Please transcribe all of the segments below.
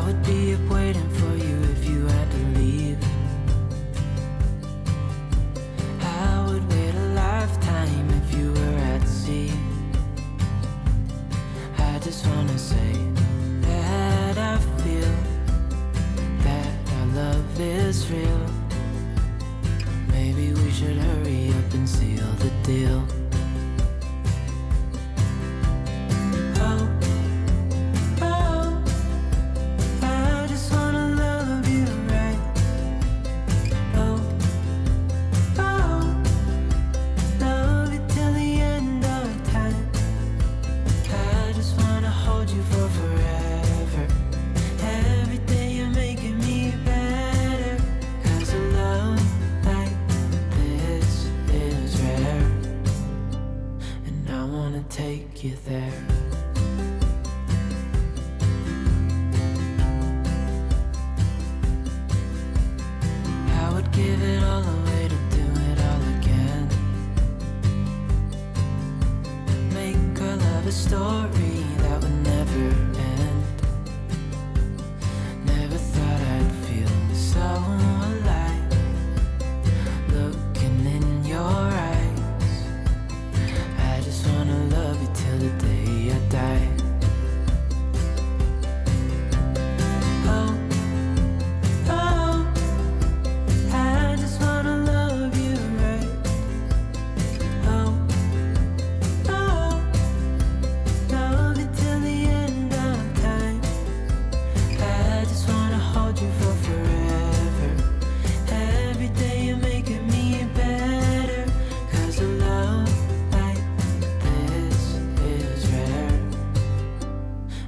would be up waiting for you if you had to leave. I would wait a lifetime if you were at sea. I just wanna say that I feel that our love is real. Maybe we should hurry up and seal the deal. Oh, oh, I just wanna love you right. Oh, oh, love you till the end of time. I just wanna hold you for forever. Every day you're making me better. 'Cause a love like this is rare. And I wanna take you there. I would give it all away to do it all again. Make our love a story that would never end. Never thought I'd feel so alive, looking in your eyes. I just wanna love you till the day I die. Oh, oh, I just wanna love you right. Oh, oh, love you till the end of time. I just wanna hold you for forever. Every day you're making me better. 'Cause a love like this is rare.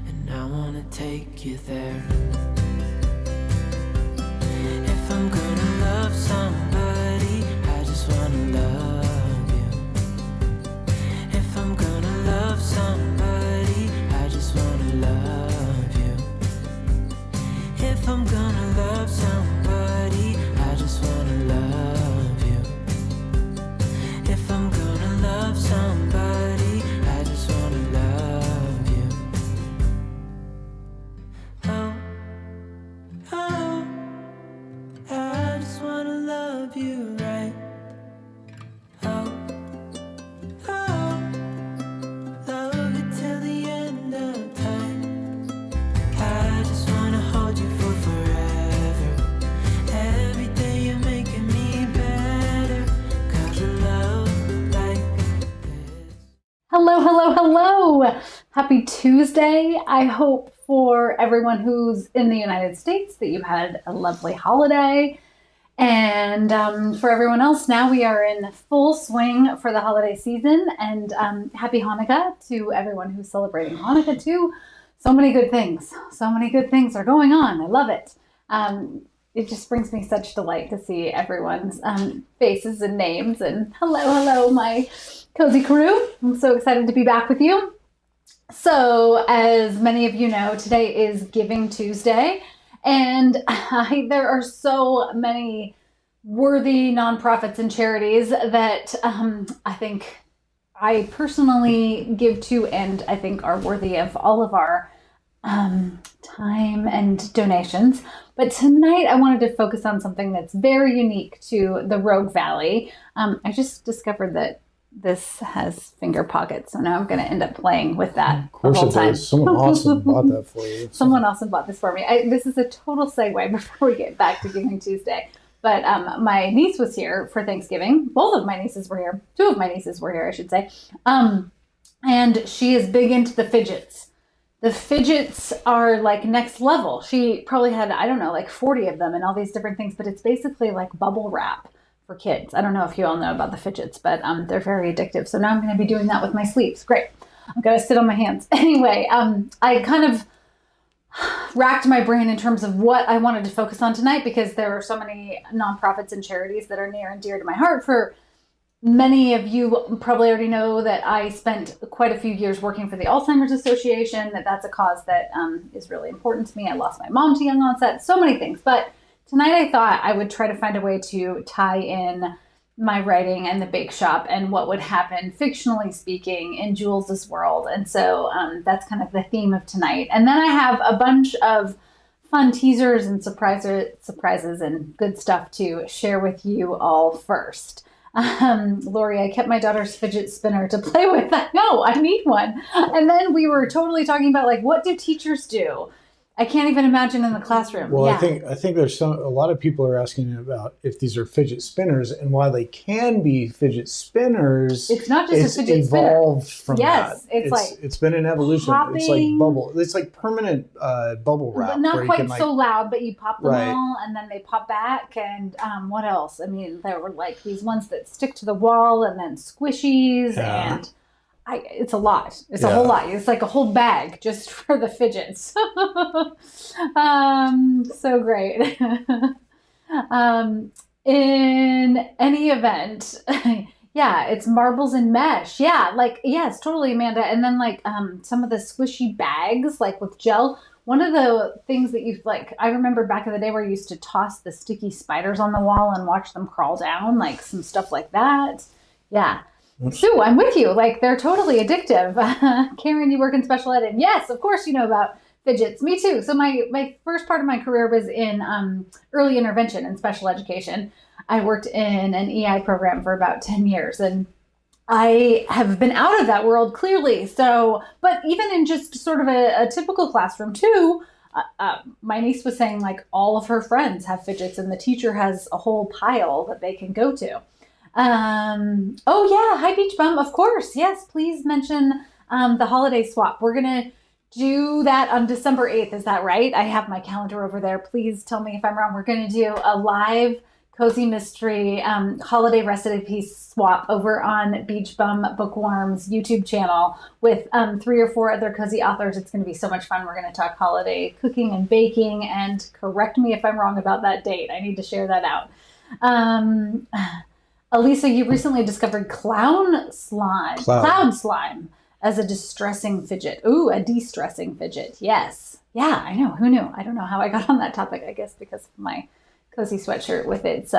And I wanna take you there. If I'm gonna love somebody, I just wanna love you. If I'm gonna love somebody, I just wanna love you. If I'm gonna love somebody, I just wanna love you. If I'm gonna love somebody, I just wanna love you. Oh, oh, I just wanna love you right. Oh, oh, love you till the end of time. I just wanna hold you for forever. Every day you're making me better. 'Cause a love like this. Hello, hello, hello. Happy Tuesday. I hope for everyone who's in the United States that you had a lovely holiday. And for everyone else, now we are in full swing for the holiday season. And happy Hanukkah to everyone who's celebrating Hanukkah too. So many good things. So many good things are going on. I love it. It just brings me such delight to see everyone's faces and names. And hello, my cozy crew. I'm so excited to be back with you. So, as many of you know, today is Giving Tuesday, and there are so many worthy nonprofits and charities that I think I personally give to, and I think are worthy of all of our time and donations. But tonight I wanted to focus on something that's very unique to the Rogue Valley. I just discovered that this has finger pockets, so now I'm going to end up playing with that. Of course it does. Someone awesome bought that for you. Someone awesome bought this for me. This is a total segue before we get back to Giving Tuesday. But my niece was here for Thanksgiving. Both of my nieces were here. Two of my nieces were here, I should say. And she is big into the fidgets. The fidgets are like next level. She probably had, I don't know, like 40 of them and all these different things, but it's basically like bubble wrap for kids. I don't know if you all know about the fidgets, but they're very addictive. So now I'm going to be doing that with my sleeves. Great. I'm going to sit on my hands. Anyway, I kind of racked my brain in terms of what I wanted to focus on tonight, because there are so many nonprofits and charities that are near and dear to my heart. For many of you probably already know that I spent quite a few years working for the Alzheimer's Association, that's a cause that is really important to me. I lost my mom to young onset, so many things. But tonight I thought I would try to find a way to tie in my writing and the bake shop and what would happen, fictionally speaking, in Jules's world. And so that's kind of the theme of tonight. And then I have a bunch of fun teasers and surprises and good stuff to share with you all first. Lori, I kept my daughter's fidget spinner to play with. I know, I need one. And then we were totally talking about like, what do teachers do? I can't even imagine in the classroom. Well, yeah. I think there's a lot of people are asking about if these are fidget spinners, and while they can be fidget spinners, it's not just a fidget spinner. Evolved from yes, that. It's been an evolution. Popping, it's like bubble. It's like permanent bubble wrap. But not quite so loud, but you pop them right. all and then they pop back. And what else? I mean, there were like these ones that stick to the wall and then squishies and it's a lot. It's a whole lot. It's like a whole bag just for the fidgets. So great. In any event, it's marbles and mesh. Yeah, like, yes, totally, Amanda. And then like some of the squishy bags, like with gel. One of the things that you like, I remember back in the day where you used to toss the sticky spiders on the wall and watch them crawl down, like some stuff like that. Yeah. Sue, I'm with you. Like, they're totally addictive. Karen, you work in special ed. And yes, of course you know about fidgets. Me too. So my first part of my career was in early intervention and special education. I worked in an EI program for about 10 years. And I have been out of that world clearly. So, but even in just sort of a typical classroom too, my niece was saying like all of her friends have fidgets and the teacher has a whole pile that they can go to. Oh yeah, hi Beach Bum, of course. Yes, please mention the holiday swap. We're gonna do that on December 8th. Is that right? I have my calendar over there. Please tell me if I'm wrong. We're gonna do a live Cozy Mystery holiday recipe swap over on Beach Bum Bookworm's YouTube channel with 3 or 4 other cozy authors. It's going to be so much fun. We're going to talk holiday cooking and baking, and correct me if I'm wrong about that date. I need to share that out. Elisa, you recently discovered cloud slime as a distressing fidget. Ooh, a de-stressing fidget. Yes. Yeah, I know. Who knew? I don't know how I got on that topic. I guess because of my cozy sweatshirt with its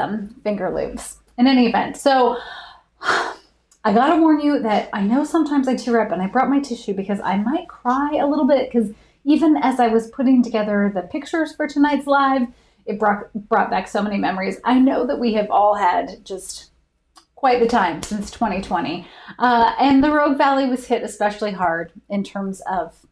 finger loops. In any event, so I gotta warn you that I know sometimes I tear up, and I brought my tissue because I might cry a little bit, because even as I was putting together the pictures for tonight's live, it brought back so many memories. I know that we have all had just quite the time since 2020, and the Rogue Valley was hit especially hard in terms of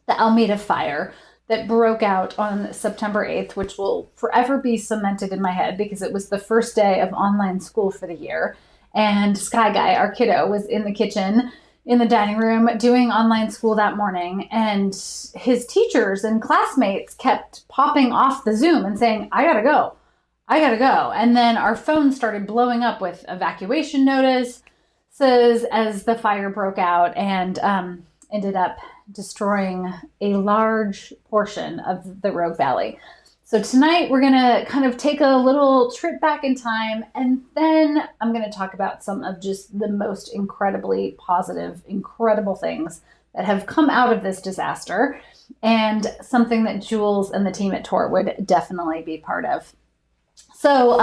the Almeda fire that broke out on September 8th, which will forever be cemented in my head because it was the first day of online school for the year. And Sky Guy, our kiddo, was in the kitchen, in the dining room, doing online school that morning. And his teachers and classmates kept popping off the Zoom and saying, I gotta go. And then our phones started blowing up with evacuation notices as the fire broke out and ended up destroying a large portion of the Rogue Valley. So tonight we're going to kind of take a little trip back in time, and then I'm going to talk about some of just the most incredibly positive, incredible things that have come out of this disaster, and something that Jules and the team at Torte would definitely be part of. So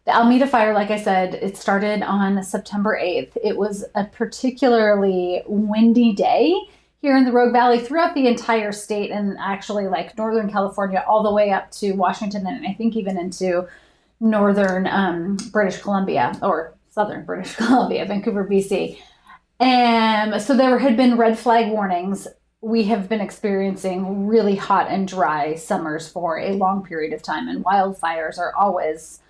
the Almeda fire, like I said, it started on September 8th. It was a particularly windy day here in the Rogue Valley, throughout the entire state, and actually like Northern California all the way up to Washington, and I think even into northern British Columbia, or southern British Columbia, Vancouver, BC. And so there had been red flag warnings. We have been experiencing really hot and dry summers for a long period of time, and wildfires are always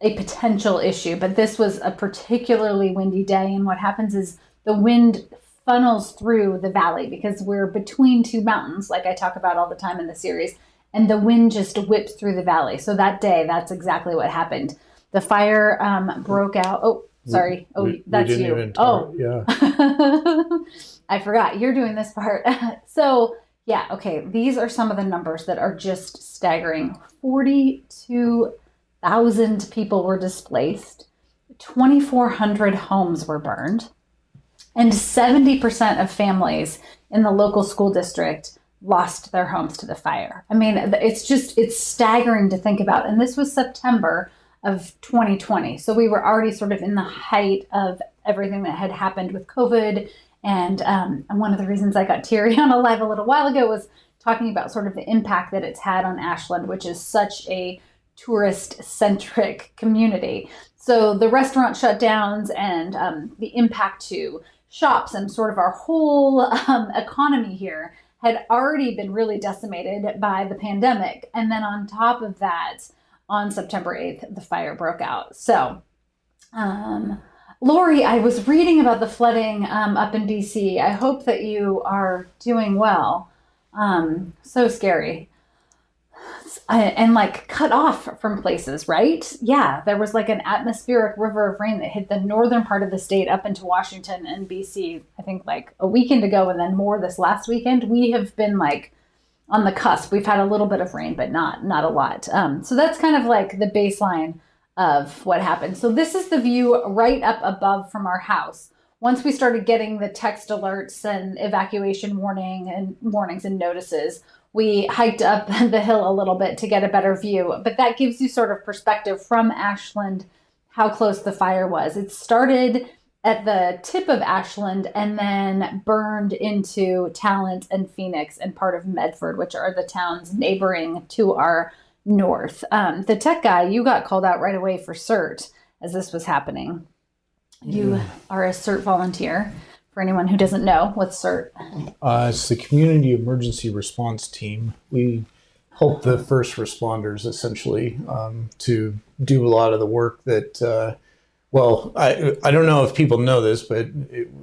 a potential issue, but this was a particularly windy day. And what happens is the wind funnels through the valley because we're between two mountains, like I talk about all the time in the series, and the wind just whips through the valley. So that day, that's exactly what happened. The fire broke out. Oh, sorry. That's you. Yeah. I forgot. You're doing this part. So yeah, okay. These are some of the numbers that are just staggering. 42,000 people were displaced. 2,400 homes were burned. And 70% of families in the local school district lost their homes to the fire. I mean, it's staggering to think about. And this was September of 2020. So we were already sort of in the height of everything that had happened with COVID. And one of the reasons I got teary on a live a little while ago was talking about sort of the impact that it's had on Ashland, which is such a tourist-centric community. So the restaurant shutdowns and the impact to shops and sort of our whole economy here had already been really decimated by the pandemic. And then on top of that, on September 8th, the fire broke out. So, Lori, I was reading about the flooding up in BC. I hope that you are doing well. So scary. And like cut off from places, right? Yeah, there was like an atmospheric river of rain that hit the northern part of the state up into Washington and BC, I think like a weekend ago, and then more this last weekend. We have been like on the cusp. We've had a little bit of rain, but not a lot. So that's kind of like the baseline of what happened. So this is the view right up above from our house. Once we started getting the text alerts and evacuation warnings and notices, we hiked up the hill a little bit to get a better view. But that gives you sort of perspective from Ashland, how close the fire was. It started at the tip of Ashland and then burned into Talent and Phoenix and part of Medford, which are the towns neighboring to our north. The tech guy, you got called out right away for CERT as this was happening. You are a CERT volunteer. For anyone who doesn't know, what's CERT? It's the Community Emergency Response Team. We help the first responders essentially to do a lot of the work that, I don't know if people know this, but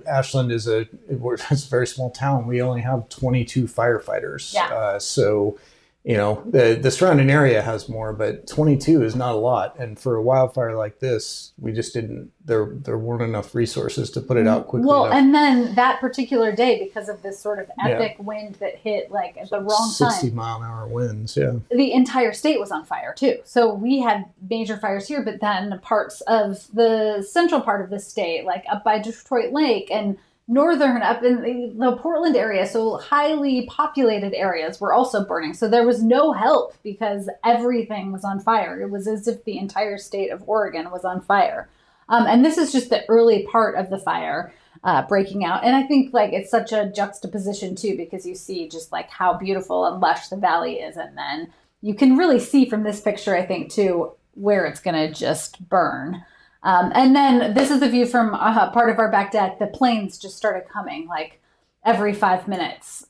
Ashland is it's a very small town. We only have 22 firefighters. Yeah. So, you know, the surrounding area has more, but 22 is not a lot. And for a wildfire like this, we just there weren't enough resources to put it out quickly enough. And then that particular day, because of this sort of epic wind that hit like at the wrong 60 time, mile an hour winds, yeah. The entire state was on fire too. So we had major fires here, but then parts of the central part of the state, like up by Detroit Lake and northern up in the Portland area, so highly populated areas were also burning. So there was no help because everything was on fire. It was as if the entire state of Oregon was on fire. And this is just the early part of the fire breaking out. And I think like it's such a juxtaposition too, because you see just like how beautiful and lush the valley is. And then you can really see from this picture, I think too, where it's going to just burn. And then this is the view from part of our back deck. The planes just started coming like every 5 minutes,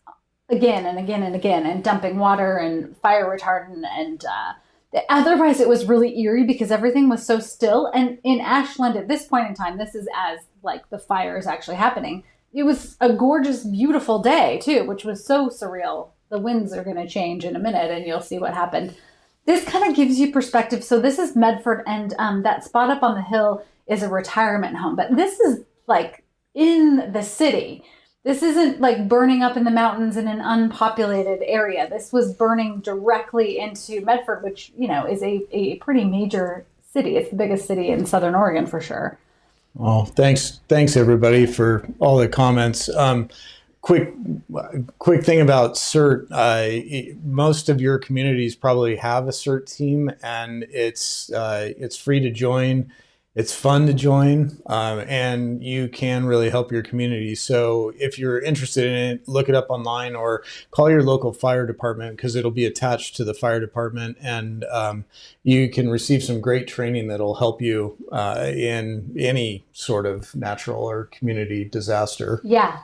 again and again and again, and dumping water and fire retardant. And otherwise it was really eerie because everything was so still. And in Ashland at this point in time, this is as like the fire is actually happening. It was a gorgeous, beautiful day too, which was so surreal. The winds are going to change in a minute and you'll see what happened. This kind of gives you perspective. So this is Medford, and that spot up on the hill is a retirement home. But this is like in the city. This isn't like burning up in the mountains in an unpopulated area. This was burning directly into Medford, which, you know, is a pretty major city. It's the biggest city in Southern Oregon for sure. Well, thanks everybody for all the comments. Quick thing about CERT. Most of your communities probably have a CERT team, and it's free to join. It's fun to join, and you can really help your community. So if you're interested in it, look it up online or call your local fire department because it'll be attached to the fire department, and you can receive some great training that'll help you in any sort of natural or community disaster. Yeah,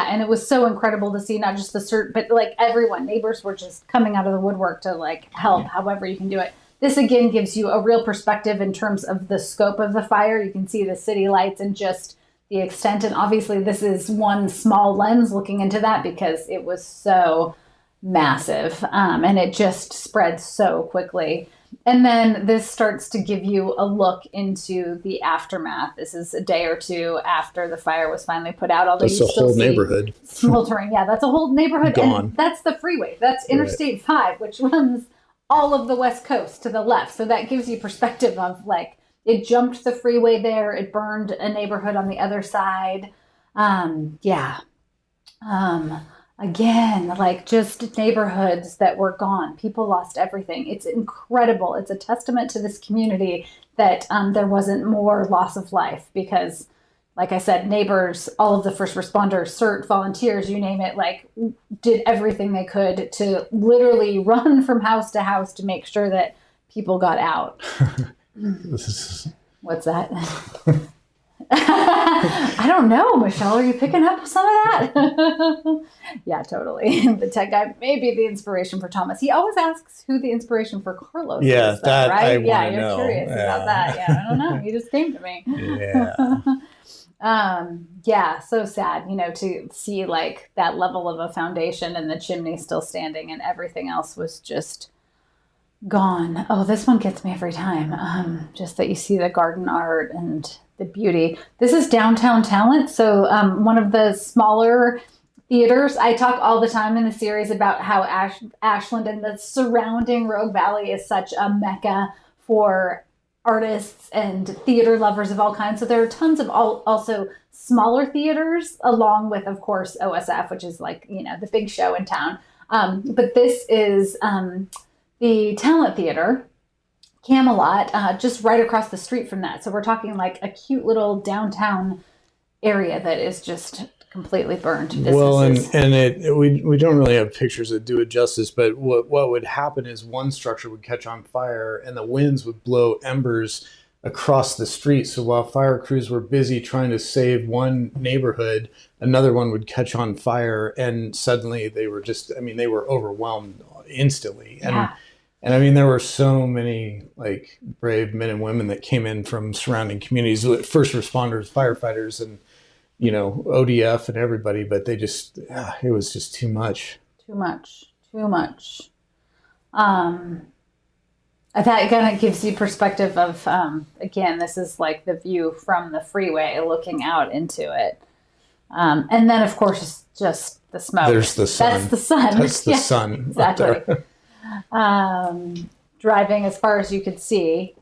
and it was so incredible to see not just the CERT, but like everyone, neighbors were just coming out of the woodwork to like help however you can do it. This again gives you a real perspective in terms of the scope of the fire. You can see the city lights and just the extent. And obviously this is one small lens looking into that because it was so massive and it just spread so quickly. And then this starts to give you a look into the aftermath. This is a day or two after the fire was finally put out. Although that's you a still whole see neighborhood smoldering. Yeah, that's a whole neighborhood. Gone. And that's the freeway. That's Interstate 5, which runs all of the West Coast to the left. So that gives you perspective of like, it jumped the freeway there. It burned a neighborhood on the other side. Again, like just neighborhoods that were gone. People lost everything. It's incredible. It's a testament to this community that there wasn't more loss of life because like I said, neighbors, all of the first responders, CERT, volunteers, you name it, like did everything they could to literally run from house to house to make sure that people got out. What's that? I don't know, Michelle. Are you picking up some of that? Yeah, totally. The tech guy may be the inspiration for Thomas. He always asks who the inspiration for Carlos is, though, that right? I You're know. curious about that. Yeah, I don't know. He just came to me. Yeah. So sad, to see like that level of a foundation and the chimney still standing and everything else was just gone. Oh, this one gets me every time. Just that you see the garden art and the beauty. This is Downtown Talent. So one of the smaller theaters. I talk all the time in the series about how Ashland and the surrounding Rogue Valley is such a mecca for artists and theater lovers of all kinds. So there are tons of also smaller theaters, along with, of course, OSF, which is like, the big show in town. But this is the Talent Theater, Camelot, just right across the street from that. So we're talking like a cute little downtown area that is just completely burned. Well, and we don't really have pictures that do it justice, but what would happen is one structure would catch on fire and the winds would blow embers across the street. So while fire crews were busy trying to save one neighborhood, another one would catch on fire, and suddenly they were overwhelmed instantly. And I mean, there were so many like brave men and women that came in from surrounding communities, first responders, firefighters, and ODF and everybody, but they just, it was just too much. Too much. That kind of gives you perspective of, again, this is like the view from the freeway looking out into it. And then, of course, just the smoke. There's the sun. That's the sun. That's the sun. Exactly. Driving as far as you could see.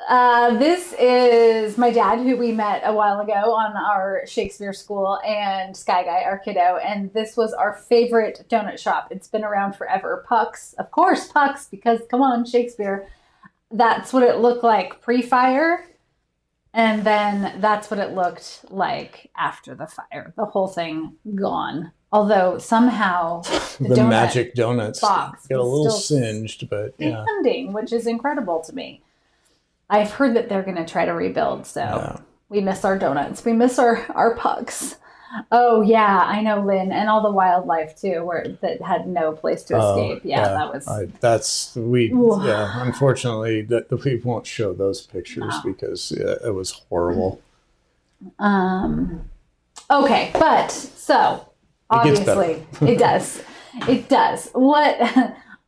This is my dad, who we met a while ago on our Shakespeare school, and Sky Guy, our kiddo. And this was our favorite donut shop. It's been around forever. Puck's, of course, Puck's, because come on, Shakespeare. That's what it looked like pre-fire. And then that's what it looked like after the fire. The whole thing gone. Although somehow the magic donuts box get a little singed, but standing, which is incredible to me. I've heard that they're going to try to rebuild, so we miss our donuts. We miss our pucks. Oh, yeah, I know, Lynn, and all the wildlife, too, that had no place to escape. That was... unfortunately, we won't show those pictures because it was horrible. Okay, but, so, obviously, it does. It does. What...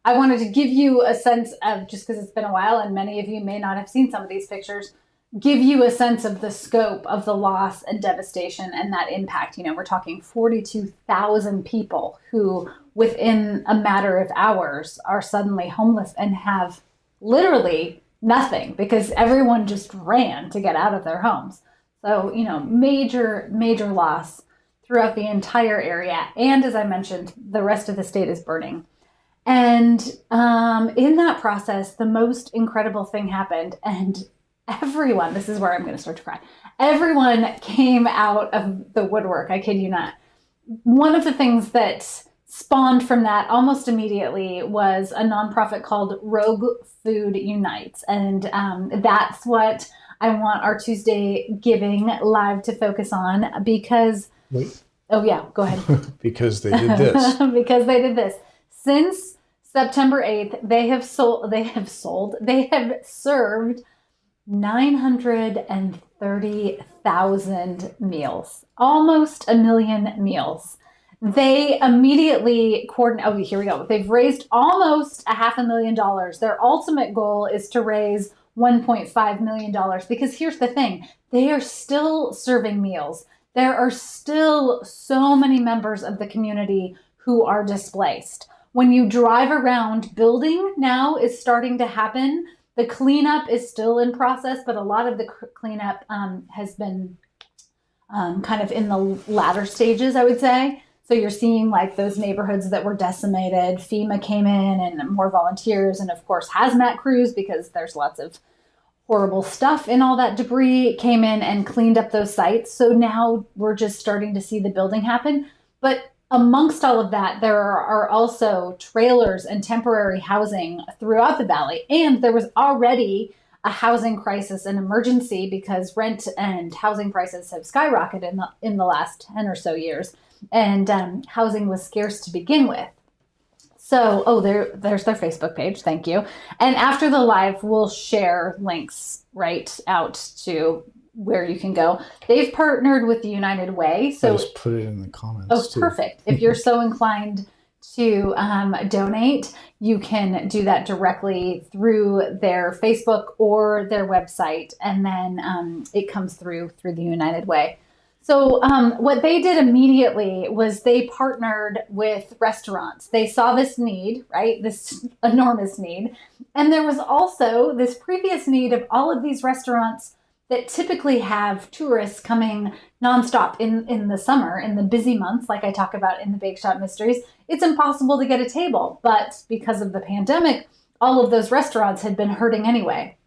I wanted to give you a sense of, just because it's been a while and many of you may not have seen some of these pictures, give you a sense of the scope of the loss and devastation and that impact. We're talking 42,000 people who within a matter of hours are suddenly homeless and have literally nothing because everyone just ran to get out of their homes. So, major, major loss throughout the entire area. And as I mentioned, the rest of the state is burning. And in that process, the most incredible thing happened, and everyone, this is where I'm going to start to cry, everyone came out of the woodwork, I kid you not. One of the things that spawned from that almost immediately was a nonprofit called Rogue Food Unites, and that's what I want our Tuesday Giving Live to focus on because... Wait. Oh, yeah, go ahead. Because they did this. Because they did this. Since September 8th, they have served 930,000 meals, almost 1 million meals. They immediately coordinate. Oh, here we go. They've raised almost $500,000. Their ultimate goal is to raise $1.5 million because here's the thing. They are still serving meals. There are still so many members of the community who are displaced. When you drive around, building now is starting to happen. The cleanup is still in process, but a lot of the cleanup has been kind of in the latter stages, I would say. So you're seeing like those neighborhoods that were decimated. FEMA came in and more volunteers and, of course, hazmat crews because there's lots of horrible stuff in all that debris, came in and cleaned up those sites. So now we're just starting to see the building happen. But amongst all of that, there are also trailers and temporary housing throughout the valley. And there was already a housing crisis and emergency because rent and housing prices have skyrocketed in the last 10 or so years. And housing was scarce to begin with. So, there's their Facebook page. Thank you. And after the live, we'll share links right out to where you can go. They've partnered with the United Way. So just put it in the comments. Oh, too. perfect. If you're so inclined to donate, you can do that directly through their Facebook or their website. And then it comes through the United Way. So what they did immediately was they partnered with restaurants. They saw this need, right? This enormous need. And there was also this previous need of all of these restaurants that typically have tourists coming nonstop in the summer, in the busy months, like I talk about in the Bakeshop Mysteries. It's impossible to get a table. But because of the pandemic, all of those restaurants had been hurting anyway.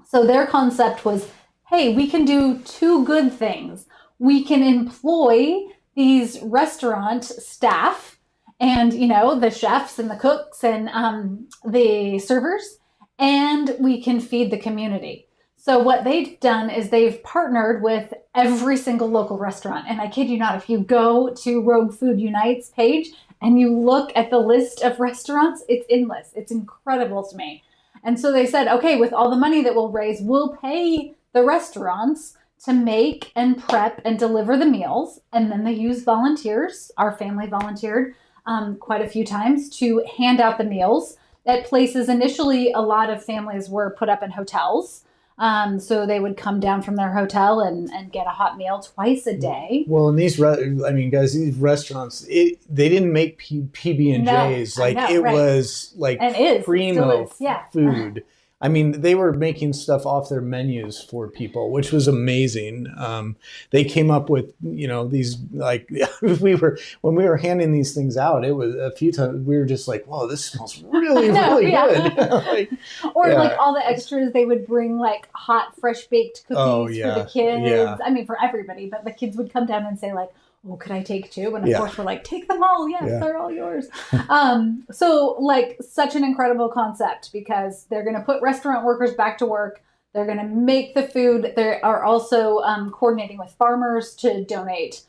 So their concept was, hey, we can do two good things. We can employ these restaurant staff and, the chefs and the cooks and the servers, and we can feed the community. So what they've done is they've partnered with every single local restaurant. And I kid you not, if you go to Rogue Food Unite's page and you look at the list of restaurants, it's endless. It's incredible to me. And so they said, okay, with all the money that we'll raise, we'll pay the restaurants to make and prep and deliver the meals. And then they use volunteers. Our family volunteered quite a few times to hand out the meals at places. Initially, a lot of families were put up in hotels. So they would come down from their hotel and get a hot meal twice a day. Well, and these restaurants, they didn't make PB&Js. Was like primo food. I mean, they were making stuff off their menus for people, which was amazing. They came up with, these when we were handing these things out, it was a few times we were just like, "Whoa, this smells really, really good." Like all the extras, they would bring like hot, fresh baked cookies for the kids. Yeah. I mean, for everybody, but the kids would come down and say like, "Oh, could I take two?" And of course we're like, "Take them all. Yes, they're all yours." So like such an incredible concept because they're going to put restaurant workers back to work. They're going to make the food. They are also coordinating with farmers to donate,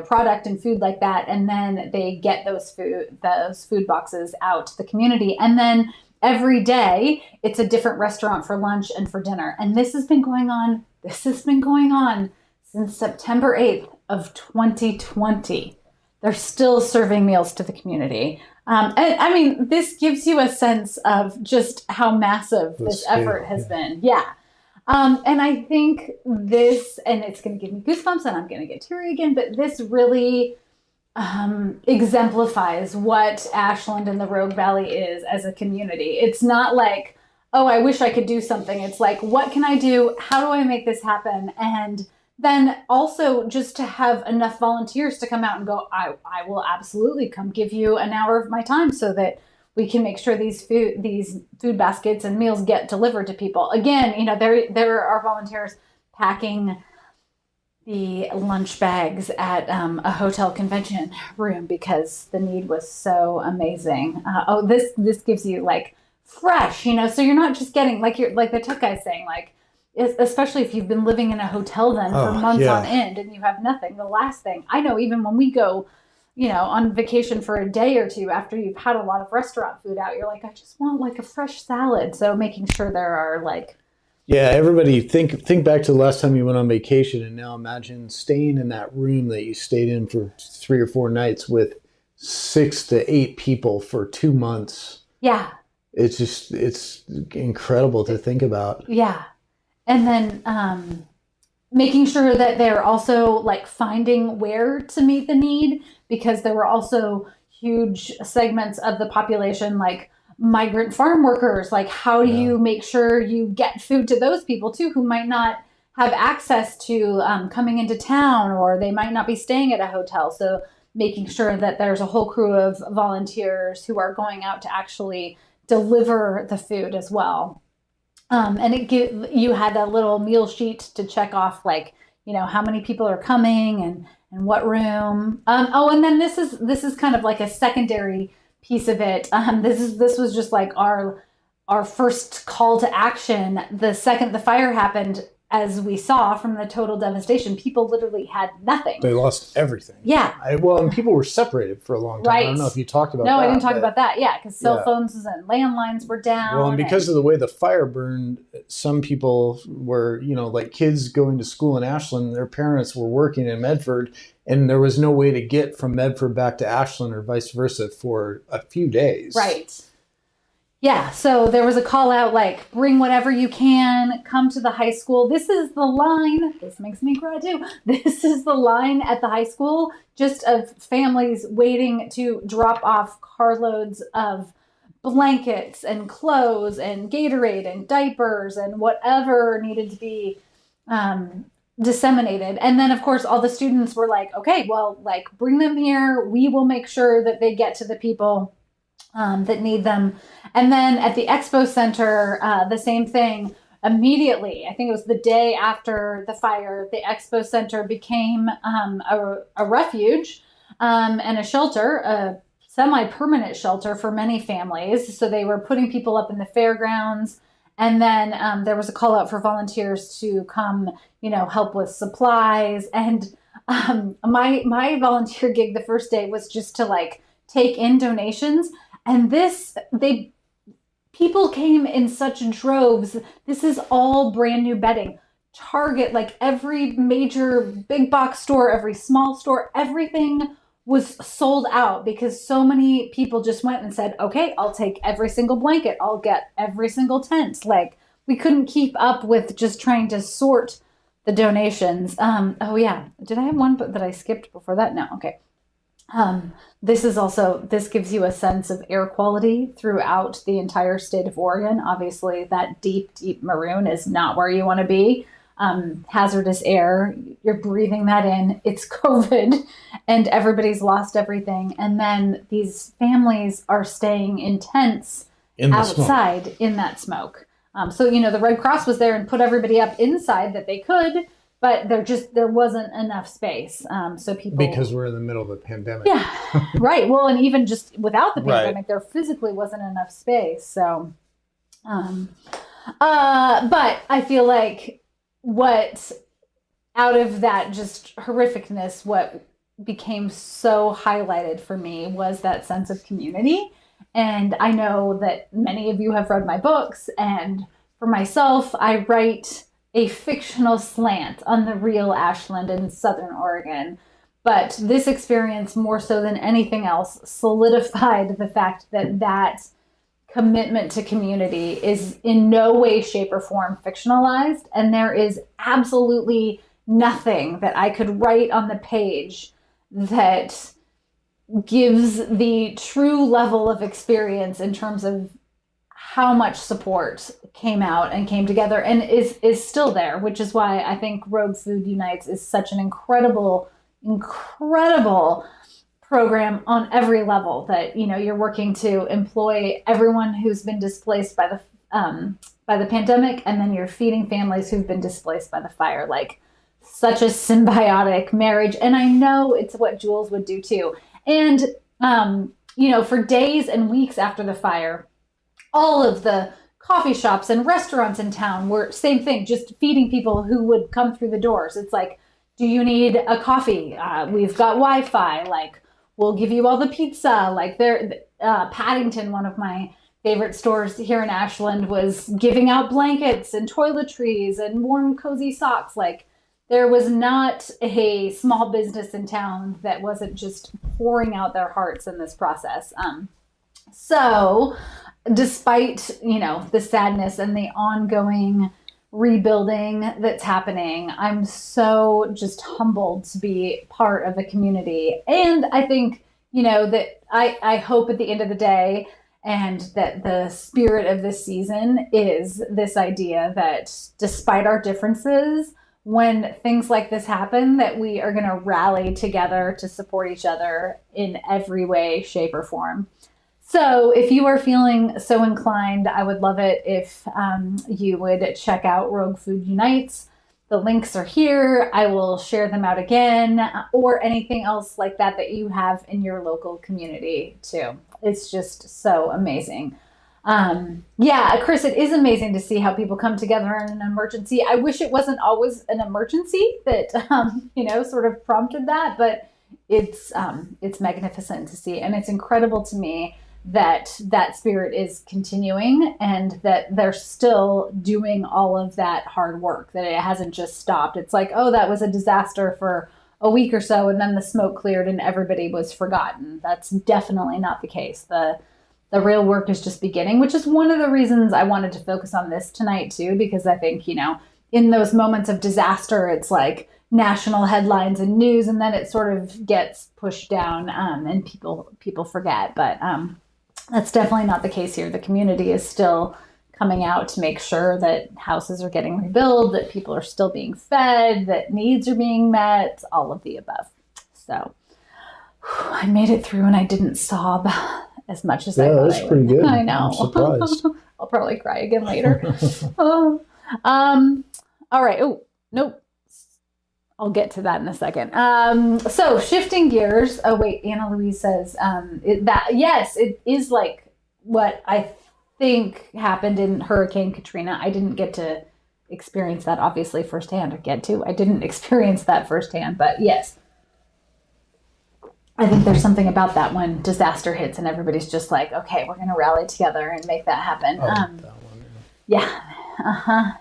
product and food like that. And then they get those food boxes out to the community. And then every day it's a different restaurant for lunch and for dinner. And this has been going on since September 8th of 2020. They're still serving meals to the community. And I mean, this gives you a sense of just how massive this effort has been. Yeah. And I think this, and it's going to give me goosebumps and I'm going to get teary again, but this really exemplifies what Ashland and the Rogue Valley is as a community. It's not like, oh, I wish I could do something. It's like, what can I do? How do I make this happen? And then also just to have enough volunteers to come out and go, I will absolutely come give you an hour of my time so that we can make sure these food baskets and meals get delivered to people. Again, there are volunteers packing the lunch bags at a hotel convention room because the need was so amazing. This gives you like fresh, so you're not just getting like the tech guy's saying, like, especially if you've been living in a hotel then for months on end and you have nothing. The last thing I know, even when we go, on vacation for a day or two after you've had a lot of restaurant food out, you're like, I just want like a fresh salad. So making sure there are like. Yeah, everybody think back to the last time you went on vacation and now imagine staying in that room that you stayed in for 3 or 4 nights with 6 to 8 people for 2 months. Yeah. It's incredible to think about. Yeah. And then making sure that they're also like finding where to meet the need, because there were also huge segments of the population, like migrant farm workers. Like, how do you make sure you get food to those people too, who might not have access to coming into town, or they might not be staying at a hotel. So making sure that there's a whole crew of volunteers who are going out to actually deliver the food as well. And you had a little meal sheet to check off, like, how many people are coming and what room. Oh, and then this is kind of like a secondary piece of it. This was just like our first call to action. The second the fire happened, as we saw from the total devastation, people literally had nothing. They lost everything. Yeah. And people were separated for a long time. Right. I don't know if you talked about No, that. I didn't talk about that. Yeah, because cell phones and landlines were down. Well, and because of the way the fire burned, some people were, like kids going to school in Ashland, their parents were working in Medford, and there was no way to get from Medford back to Ashland or vice versa for a few days. Right. Yeah, so there was a call out like, bring whatever you can, come to the high school. This is the line. This makes me cry too. This is the line at the high school, just of families waiting to drop off carloads of blankets and clothes and Gatorade and diapers and whatever needed to be disseminated. And then, of course, all the students were like, okay, well, like, bring them here. We will make sure that they get to the people that need them. And then at the Expo Center, the same thing. Immediately, I think it was the day after the fire, the Expo Center became a refuge and a shelter, a semi-permanent shelter for many families. So they were putting people up in the fairgrounds. And then there was a call out for volunteers to come, help with supplies. And my volunteer gig the first day was just to like take in donations. And people came in such droves. This is all brand new bedding. Target, like every major big box store, every small store, everything was sold out because so many people just went and said, okay, I'll take every single blanket. I'll get every single tent. Like, we couldn't keep up with just trying to sort the donations. Oh yeah. Did I have one that I skipped before that? No. Okay. This gives you a sense of air quality throughout the entire state of Oregon. Obviously, that deep, deep maroon is not where you want to be. Hazardous air, you're breathing that in. It's COVID and everybody's lost everything. And then these families are staying in tents outside in that smoke. So, the Red Cross was there and put everybody up inside that they could. But there wasn't enough space. So people... Because we're in the middle of a pandemic. Yeah, right. Well, and even just without the pandemic, there physically wasn't enough space. So, but I feel like what, out of that just horrificness, what became so highlighted for me was that sense of community. And I know that many of you have read my books. And for myself, I write a fictional slant on the real Ashland in Southern Oregon. But this experience, more so than anything else, solidified the fact that commitment to community is in no way, shape, or form fictionalized. And there is absolutely nothing that I could write on the page that gives the true level of experience in terms of how much support came out and came together and is still there, which is why I think Rogue Food Unites is such an incredible program on every level. That you're working to employ everyone who's been displaced by the pandemic, and then you're feeding families who've been displaced by the fire. Like, such a symbiotic marriage, and I know it's what Jules would do too. And for days and weeks after the fire, all of the coffee shops and restaurants in town were same thing, just feeding people who would come through the doors. It's like, do you need a coffee? We've got Wi-Fi. Like, we'll give you all the pizza. Like, Paddington, one of my favorite stores here in Ashland, was giving out blankets and toiletries and warm, cozy socks. Like, there was not a small business in town that wasn't just pouring out their hearts in this process. So despite, the sadness and the ongoing rebuilding that's happening, I'm so just humbled to be part of a community. And I think, that I hope at the end of the day, and that the spirit of this season is this idea that despite our differences, when things like this happen, that we are going to rally together to support each other in every way, shape, or form. So if you are feeling so inclined, I would love it if you would check out Rogue Food Unites. The links are here. I will share them out again, or anything else like that that you have in your local community too. It's just so amazing. Yeah, Chris, it is amazing to see how people come together in an emergency. I wish it wasn't always an emergency that, sort of prompted that, but it's magnificent to see. And it's incredible to me that that spirit is continuing and that they're still doing all of that hard work, that it hasn't just stopped. It's like, oh, that was a disaster for a week or so, and then the smoke cleared and everybody was forgotten. That's definitely not the case. The real work is just beginning, which is one of the reasons I wanted to focus on this tonight too, because I think, in those moments of disaster, it's like national headlines and news, and then it sort of gets pushed down, and people forget. But that's definitely not the case here. The community is still coming out to make sure that houses are getting rebuilt, that people are still being fed, that needs are being met, all of the above. So I made it through and I didn't sob as much as I thought. That's pretty good. I know. I'm surprised. I'll probably cry again later. All right. Oh, nope. I'll get to that in a second. So shifting gears. Oh wait, Anna Louise says yes, it is like what I think happened in Hurricane Katrina. I didn't get to experience that obviously firsthand. I didn't experience that firsthand, but yes, I think there's something about that when disaster hits and everybody's just like, okay, we're going to rally together and make that happen. That one, yeah.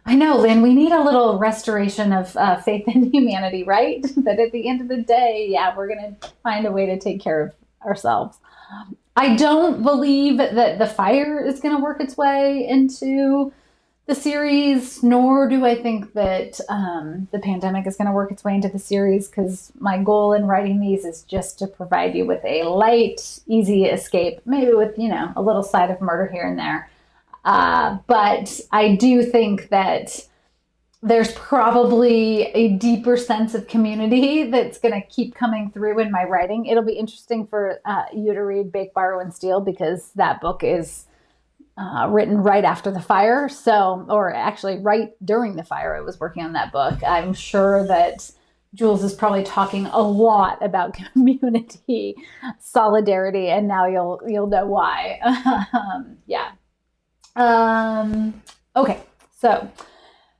I know, Lynn, we need a little restoration of faith in humanity, right? That at the end of the day, yeah, we're going to find a way to take care of ourselves. I don't believe that the fire is going to work its way into the series, nor do I think that the pandemic is going to work its way into the series, because my goal in writing these is just to provide you with a light, easy escape, maybe with, a little side of murder here and there. But I do think that there's probably a deeper sense of community that's going to keep coming through in my writing. It'll be interesting for you to read Bake, Borrow, and Steal, because that book is written right after the fire. Or actually right during the fire, I was working on that book. I'm sure that Jules is probably talking a lot about community solidarity, and now you'll know why. Yeah. Okay, so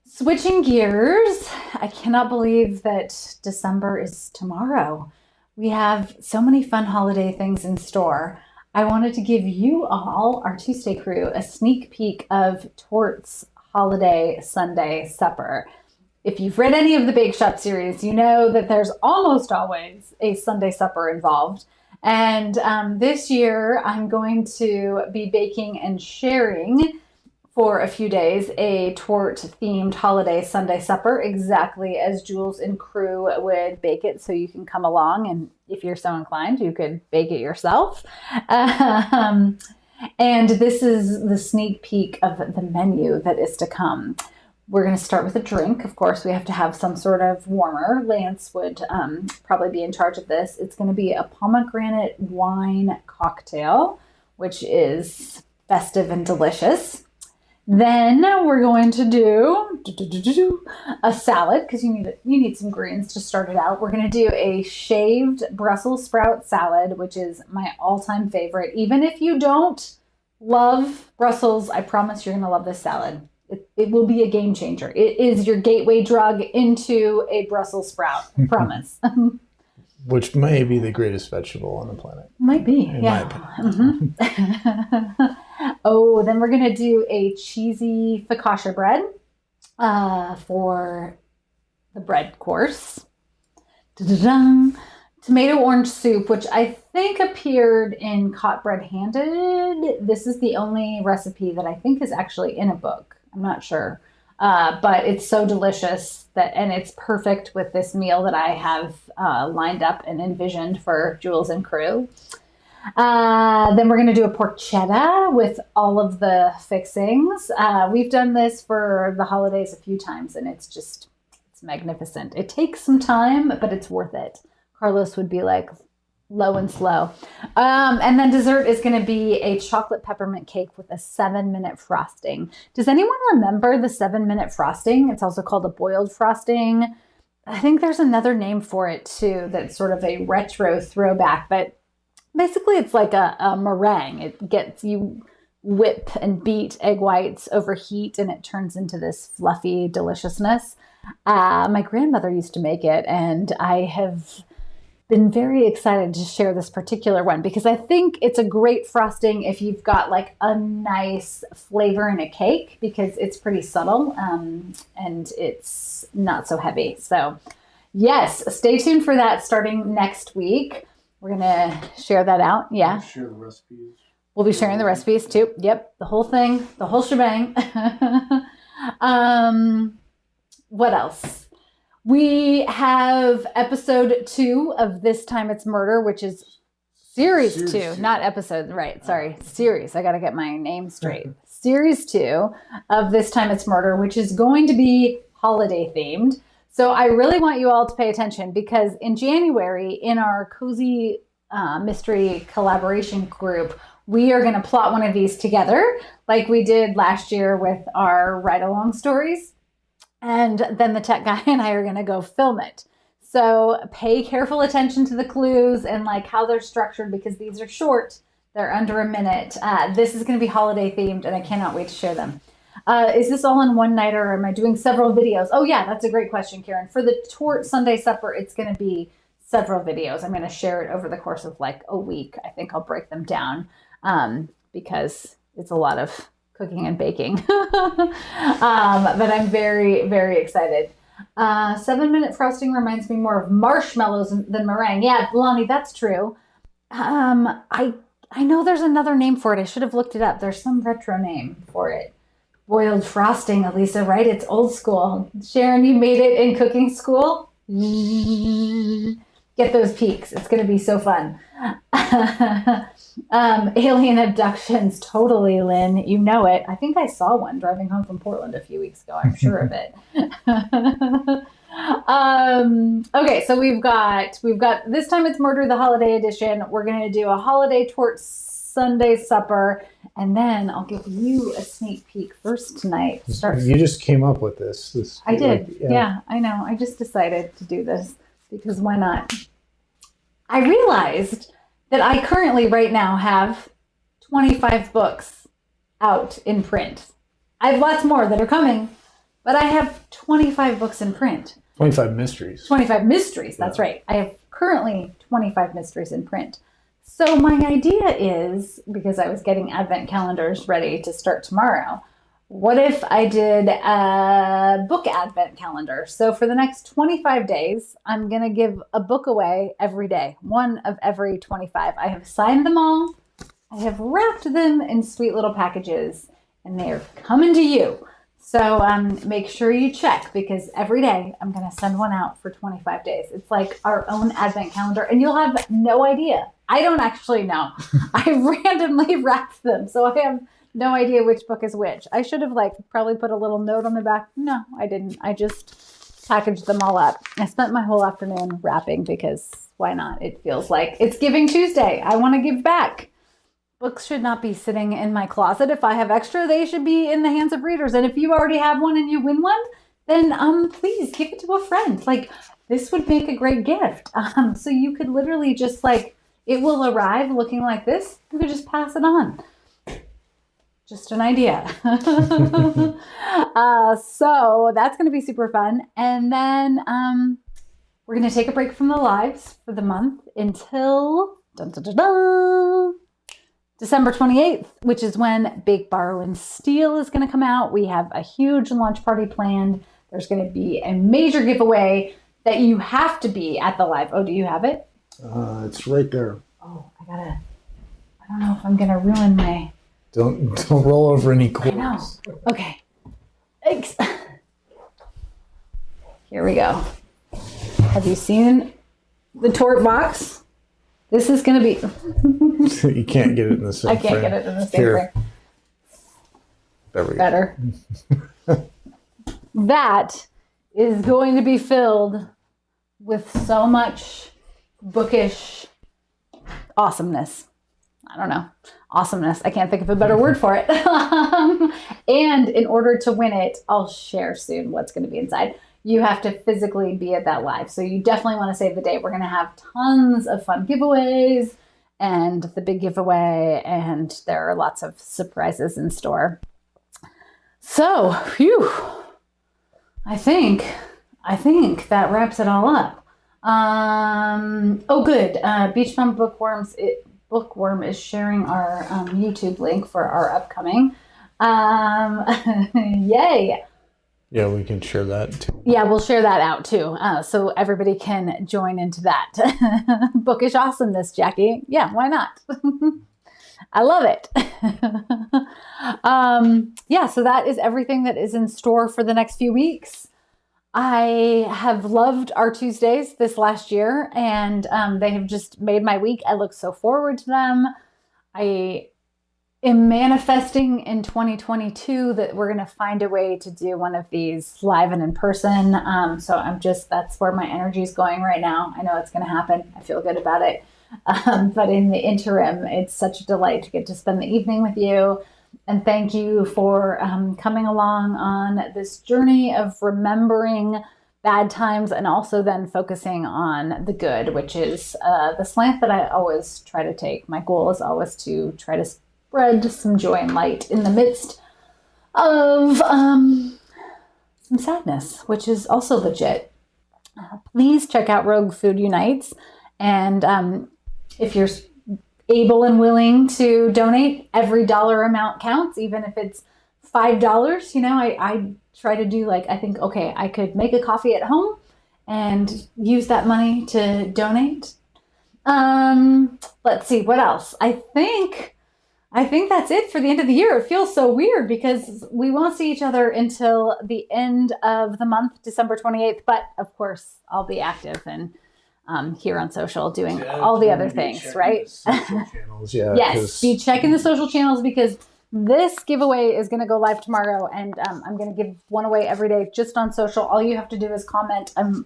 switching gears, I cannot believe that December is tomorrow. We have so many fun holiday things in store. I wanted to give you all, our Tuesday crew, a sneak peek of Torte's Holiday Sunday Supper. If you've read any of the Bakeshop series, you know that there's almost always a Sunday supper involved. And this year, I'm going to be baking and sharing for a few days a Torte-themed holiday Sunday supper, exactly as Jules and crew would bake it, so you can come along, and if you're so inclined, you could bake it yourself. And this is the sneak peek of the menu that is to come. We're going to start with a drink. Of course, we have to have some sort of warmer. Lance would probably be in charge of this. It's going to be a pomegranate wine cocktail, which is festive and delicious. Then we're going to do a salad, because you need some greens to start it out. We're going to do a shaved Brussels sprout salad, which is my all-time favorite. Even if you don't love Brussels, I promise you're going to love this salad. It will be a game changer. It is your gateway drug into a Brussels sprout, I promise. Which may be the greatest vegetable on the planet. Might be, in yeah. my opinion. Oh, then we're going to do a cheesy focaccia bread for the bread course. Da-da-dum. Tomato orange soup, which I think appeared in Caught Bread Handed. This is the only recipe that I think is actually in a book. I'm not sure. But it's so delicious and it's perfect with this meal that I have lined up and envisioned for Jules and crew. Then we're going to do a porchetta with all of the fixings. We've done this for the holidays a few times, and it's magnificent. It takes some time, but it's worth it. Carlos would be like, low and slow. And then dessert is going to be a chocolate peppermint cake with a 7-minute frosting. Does anyone remember the 7-minute frosting? It's also called a boiled frosting. I think there's another name for it too that's sort of a retro throwback, but basically it's like a meringue. It gets you whip and beat egg whites over heat and it turns into this fluffy deliciousness. My grandmother used to make it, and I have been very excited to share this particular one because I think it's a great frosting if you've got like a nice flavor in a cake because it's pretty subtle and it's not so heavy. So yes, stay tuned for that starting next week. We're going to share that out. Yeah. Share the recipes. We'll be sharing the recipes too. Yep. The whole thing, the whole shebang. What else? We have episode 2 of This Time It's Murder, which is series 2, not episode, right? Sorry, series. I got to get my name straight. Series 2 of This Time It's Murder, which is going to be holiday themed. So I really want you all to pay attention because in January, in our cozy mystery collaboration group, we are going to plot one of these together like we did last year with our ride-along stories. And then the tech guy and I are going to go film it. So pay careful attention to the clues and like how they're structured because these are short. They're under a minute. This is going to be holiday themed and I cannot wait to share them. Is this all in one night or am I doing several videos? Oh yeah, that's a great question, Karen. For the Torte Sunday supper, it's going to be several videos. I'm going to share it over the course of like a week. I think I'll break them down because it's a lot of cooking and baking. But I'm very, very excited. 7-minute frosting reminds me more of marshmallows than meringue. Yeah, Lonnie, that's true. I know there's another name for it. I should have looked it up. There's some retro name for it. Boiled frosting, Elisa, right? It's old school. Sharon, you made it in cooking school? Get those peaks. It's going to be so fun. Alien abductions. Totally, Lynn. You know it. I think I saw one driving home from Portland a few weeks ago. I'm sure of it. Okay, so we've got This Time It's Murder, the holiday edition. We're going to do a holiday Torte Sunday supper, and then I'll give you a sneak peek first tonight. You just came up with this. I did. Yeah, I know. I just decided to do this because why not? I realized that I currently right now have 25 books out in print. I have lots more that are coming, but I have 25 books in print. 25 mysteries. 25 mysteries, that's right. I have currently 25 mysteries in print. So my idea is, because I was getting advent calendars ready to start tomorrow, what if I did a book advent calendar? So for the next 25 days, I'm going to give a book away every day, one of every 25. I have signed them all. I have wrapped them in sweet little packages, and they are coming to you. So make sure you check because every day I'm going to send one out for 25 days. It's like our own advent calendar, and you'll have no idea. I don't actually know. I randomly wrapped them, so I have no idea which book is which. I should have probably put a little note on the back. No, I didn't. I just packaged them all up. I spent my whole afternoon wrapping because why not? It feels like it's Giving Tuesday. I want to give back. Books should not be sitting in my closet. If I have extra, they should be in the hands of readers. And if you already have one and you win one, then please give it to a friend. This would make a great gift. So you could literally just it will arrive looking like this. You could just pass it on. Just an idea. So that's going to be super fun. And then we're going to take a break from the lives for the month until December 28th, which is when Bake, Borrow, and Steal is going to come out. We have a huge launch party planned. There's going to be a major giveaway that you have to be at the live. Oh, do you have it? It's right there. Oh, I don't know if I'm going to ruin my... Don't roll over any corners. I know. Okay. Thanks. Here we go. Have you seen the Torte box? This is going to be... You can't get it in the same frame. I can't get it in the same frame. There we go. Better. That is going to be filled with so much bookish awesomeness. I don't know. Awesomeness. I can't think of a better word for it. And in order to win it, I'll share soon what's going to be inside. You have to physically be at that live. So you definitely want to save the date. We're going to have tons of fun giveaways and the big giveaway, and there are lots of surprises in store. So, phew, I think that wraps it all up. Oh, good. Beach Bum Bookworm is sharing our YouTube link for our upcoming. Yay. Yeah, we can share that too. Yeah, we'll share that out too. So everybody can join into that. Bookish awesomeness, Jackie. Yeah, why not? I love it. Yeah, so that is everything that is in store for the next few weeks. I have loved our Tuesdays this last year, and they have just made my week. I look so forward to them. I am manifesting in 2022 that we're going to find a way to do one of these live and in person. So that's where my energy is going right now. I know it's going to happen. I feel good about it. But in the interim, it's such a delight to get to spend the evening with you. And thank you for coming along on this journey of remembering bad times and also then focusing on the good, which is the slant that I always try to take. My goal is always to try to spread some joy and light in the midst of some sadness, which is also legit. Please check out Rogue Food Unites. And if you're able and willing to donate, every dollar amount counts, even if it's $5. You know, I try to do I think, okay, I could make a coffee at home and use that money to donate. Let's see, what else? I think that's it for the end of the year. It feels so weird because we won't see each other until the end of the month, December 28th. But of course, I'll be active and here on social doing all the other things, right? Social channels, yeah. Yes, be checking the social channels because this giveaway is going to go live tomorrow, and I'm going to give one away every day just on social. All you have to do is comment. I'm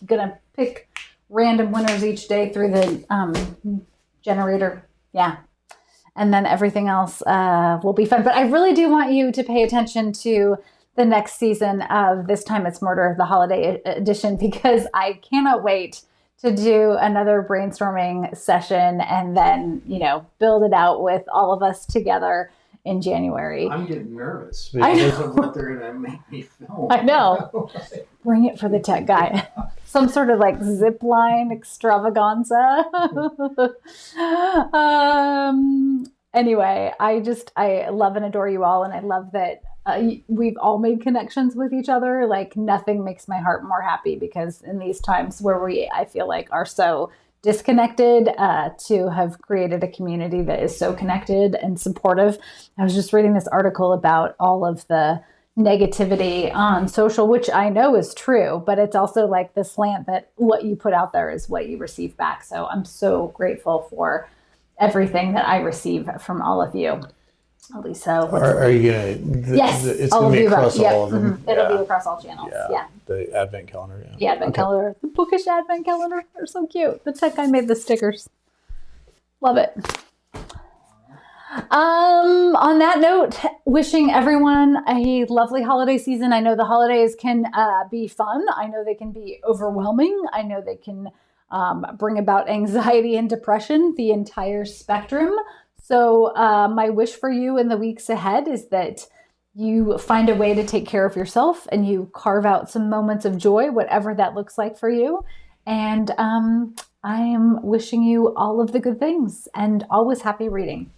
going to pick random winners each day through the generator. Yeah. And then everything else will be fun. But I really do want you to pay attention to the next season of This Time It's Murder, the holiday edition, because I cannot wait to do another brainstorming session and then, build it out with all of us together in January. I'm getting nervous because of what they're going to make me film. I know. Bring it for the tech guy. Some sort of zip line extravaganza. Anyway, I love and adore you all. And I love that we've all made connections with each other. Nothing makes my heart more happy because in these times where I feel are so disconnected, to have created a community that is so connected and supportive. I was just reading this article about all of the negativity on social, which I know is true, but it's also the slant that what you put out there is what you receive back. So I'm so grateful for everything that I receive from all of you. Lisa, are you gonna? Yes, it's gonna be across all of them. Mm-hmm. It'll be across all channels. Yeah. The advent calendar. The advent calendar, the bookish advent calendar. They're so cute. The tech guy made the stickers. Love it. On that note, wishing everyone a lovely holiday season. I know the holidays can be fun. I know they can be overwhelming. I know they can bring about anxiety and depression, the entire spectrum. So my wish for you in the weeks ahead is that you find a way to take care of yourself and you carve out some moments of joy, whatever that looks like for you. And I am wishing you all of the good things and always happy reading.